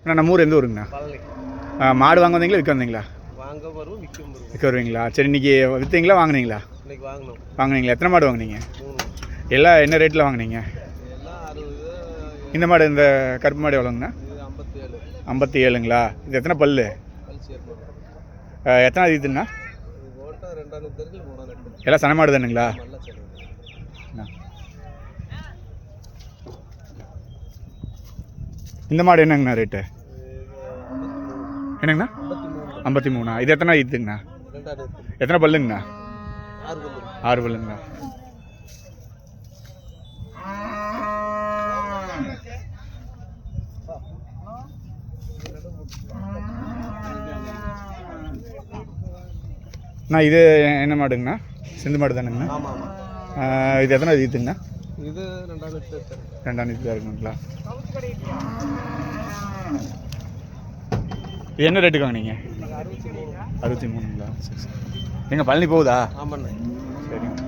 அண்ணா நம்ம ஊர் எந்த ஊருங்கண்ணா? பழனி. மாடு வாங்க வந்தீங்களா விற்க வந்தீங்களா? வாங்க வரும் விற்கும் வரும். விற்க வருவீங்களா? சரி, இன்றைக்கி விற்றீங்களா வாங்கினீங்களா? இன்னைக்கு வாங்கினோம். வாங்கினீங்களா? எத்தனை மாடு வாங்கினீங்க? 3. எல்லாம் என்ன ரேட்டில் வாங்கினீங்க? எல்லாம் 60. இந்த மாடு இந்த கருப்பு மாடு எவ்வளோங்கண்ணா? இது 57. 57ங்களா? இது எத்தனை பல்லு? பல்சி ஏற்படும். எத்தனை இதுண்ணா? இது ஓட்டா 2 தெருக்கள் 3 எல்லாம் சன மாடு தானுங்களா? நல்ல சரி. இந்த மாடு என்னங்கண்ணா ரேட்டு? என்னங்கண்ணா? 53. 53. இது எத்தனை இதுங்கண்ணா? 2 எத்தனை பல்லுங்கண்ணா? 6 பல்லு. 6 பல்லுங்களா? அண்ணா இது என்ன மாடுங்கண்ணா? சிந்து மாடு தானுங்கண்ணா? ஆமாம் ஆமாம். இது எத்தனை இதுங்கண்ணா? இது 2 தெரு. 2 இது இருக்குங்களா? இது என்ன ரேட்டுக்கு வாங்கினீங்க? 63. 63ங்களா? சரி சரி. எங்கள் பழனி போகுதா? ஆமாண்ணே. சரிங்க.